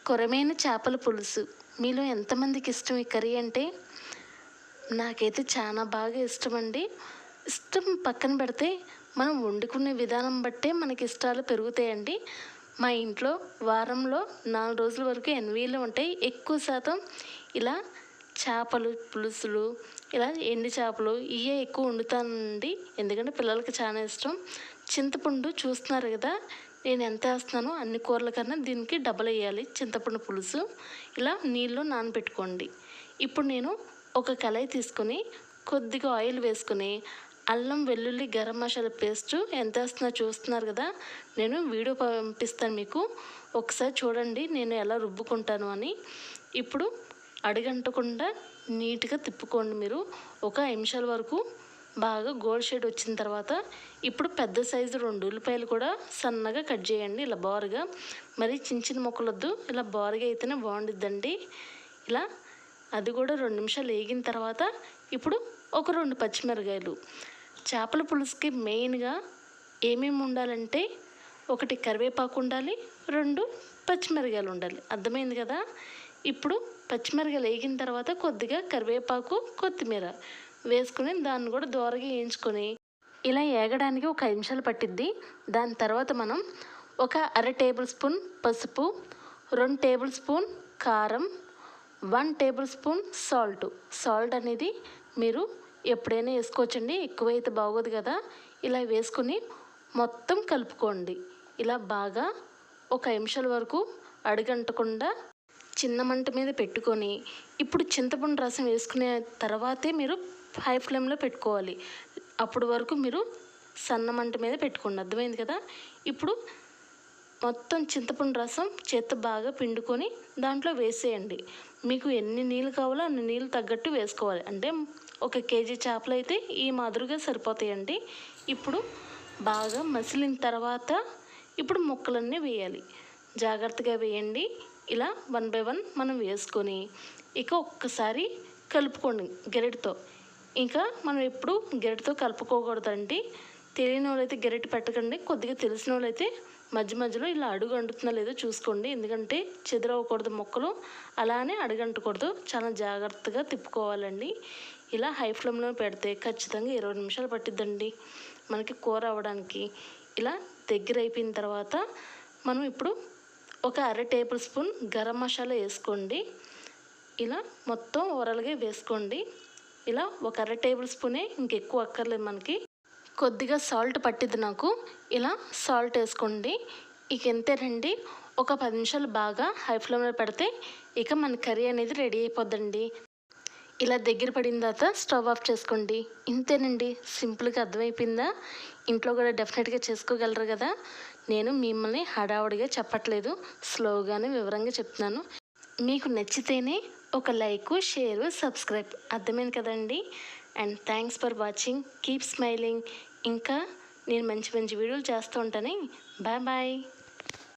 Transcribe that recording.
కొరమైన చేపల పులుసు మీలో ఎంతమందికి ఇష్టం ఈ కర్రీ అంటే? నాకైతే చాలా బాగా ఇష్టమండి. ఇష్టం పక్కన పెడితే మనం వండుకునే విధానం బట్టే మనకి ఇష్టాలు పెరుగుతాయండి. మా ఇంట్లో వారంలో 4 రోజుల వరకు ఎన్వీలు ఉంటాయి. ఎక్కువ శాతం ఇలా చేపలు పులుసులు, ఇలా ఎండు చేపలు ఇవే ఎక్కువ వండుతానండి. ఎందుకంటే పిల్లలకి చాలా ఇష్టం. చింతపండు చూస్తున్నారు కదా, నేను ఎంత వేస్తున్నానో అన్ని కూరల కన్నా దీనికి డబల్ వేయాలి చింతపండు పులుసు. ఇలా నీళ్ళు నానబెట్టుకోండి. ఇప్పుడు నేను ఒక కళాయి తీసుకొని కొద్దిగా ఆయిల్ వేసుకొని అల్లం వెల్లుల్లి గరం మసాలా పేస్టు ఎంత వేస్తున్నా చూస్తున్నారు కదా, నేను వీడియో పంపిస్తాను మీకు, ఒకసారి చూడండి నేను ఎలా రుబ్బుకుంటాను అని. ఇప్పుడు అడుగంటకుండా నీట్గా తిప్పుకోండి. మీరు ఒక 5 నిమిషాల వరకు బాగా గోల్డ్ షేడ్ వచ్చిన తర్వాత ఇప్పుడు పెద్ద సైజు 2 ఉల్లిపాయలు కూడా సన్నగా కట్ చేయండి. ఇలా బారుగా, మరి చిన్న చిన్న ముక్కలొద్దు, ఇలా బారుగా అయితేనే బాగుండిద్దండి. ఇలా అది కూడా 2 నిమిషాలు వేగిన తర్వాత ఇప్పుడు ఒక 2 పచ్చిమిరకాయలు. చేపల పులుసుకి మెయిన్గా ఏమేమి ఉండాలంటే, 1 కరివేపాకు ఉండాలి, 2 పచ్చిమిరకాయలు ఉండాలి. అర్థమైంది కదా. ఇప్పుడు పచ్చిమిరకాయలు వేగిన తర్వాత కొద్దిగా కరివేపాకు కొత్తిమీర వేసుకుని దాన్ని కూడా దోరగా వేయించుకొని ఇలా ఏగడానికి ఒక 5 నిమిషాలు పట్టిద్ది. దాని తర్వాత మనం ఒక 1/2 టేబుల్ స్పూన్ పసుపు, 2 టేబుల్ స్పూన్ కారం, 1 టేబుల్ స్పూన్ సాల్ట్ అనేది మీరు ఎప్పుడైనా వేసుకోవచ్చండి, ఎక్కువైతే బాగోదు కదా. ఇలా వేసుకుని మొత్తం కలుపుకోండి. ఇలా బాగా ఒక 5 నిమిషాల వరకు అడుగంటకుండా చిన్న మంట మీద పెట్టుకొని, ఇప్పుడు చింతపండు రసం వేసుకునే తర్వాతే మీరు హై ఫ్లేమ్లో పెట్టుకోవాలి. అప్పుడు వరకు మీరు సన్న మంట మీద పెట్టుకోండి. అర్థమైంది కదా. ఇప్పుడు మొత్తం చింతపండు రసం చేత్తో బాగా పిండుకొని దాంట్లో వేసేయండి. మీకు ఎన్ని నీళ్ళు కావాలో అన్ని నీళ్ళు తగ్గట్టు వేసుకోవాలి. అంటే 1 కేజీ చేపలు అయితే ఈ మాదిరిగా సరిపోతాయండి. ఇప్పుడు బాగా మసిలిన తర్వాత ఇప్పుడు ముక్కలన్నీ వేయాలి. జాగ్రత్తగా వేయండి. ఇలా 1 బై 1 మనం వేసుకొని ఇక ఒక్కసారి కలుపుకోండి గెరటితో. ఇంకా మనం ఎప్పుడు గెరటితో కలుపుకోకూడదండి. తెలియని వాళ్ళైతే గెరటి పెట్టకండి. కొద్దిగా తెలిసిన వాళ్ళైతే మధ్య మధ్యలో ఇలా అడుగు అంటుతుందో లేదో చూసుకోండి. ఎందుకంటే చెదరవకూడదు ముక్కలు, అలానే అడుగంటకూడదు. చాలా జాగ్రత్తగా తిప్పుకోవాలండి. ఇలా హై ఫ్లేమ్లో పెడితే ఖచ్చితంగా 20 నిమిషాలు పట్టిద్దండి మనకి కూర అవ్వడానికి. ఇలా దగ్గర అయిపోయిన తర్వాత మనం ఇప్పుడు ఒక 1/2 టేబుల్ స్పూన్ గరం మసాలా వేసుకోండి. ఇలా మొత్తం ఓవరాల్గా వేసుకోండి. ఇలా ఒక 1/2 టేబుల్ స్పూనే, ఇంకెక్కువ అక్కర్లేదు మనకి. కొద్దిగా సాల్ట్ పట్టిద్ది నాకు. ఇలా సాల్ట్ వేసుకోండి. ఇక ఎంతేనండి, ఒక 10 నిమిషాలు బాగా హై ఫ్లేమ్లో పెడితే ఇక మన కర్రీ అనేది రెడీ అయిపోద్దండి. ఇలా దగ్గర పడిన తర్వాత స్టవ్ ఆఫ్ చేసుకోండి. ఇంతేనండి, సింపుల్గా అర్థమైపోయిందా? ఇంట్లో కూడా డెఫినెట్గా చేసుకోగలరు కదా. నేను మిమ్మల్ని హడావుడిగా చెప్పట్లేదు, స్లోగానే వివరంగా చెప్తున్నాను. మీకు నచ్చితేనే ఒక లైక్, షేర్, సబ్స్క్రైబ్. అర్థమైంది కదండి. And thanks for watching. Keep smiling. ఇంకా నేను మంచి మంచి వీడియోలు చేస్తూ ఉంటాను. Bye bye.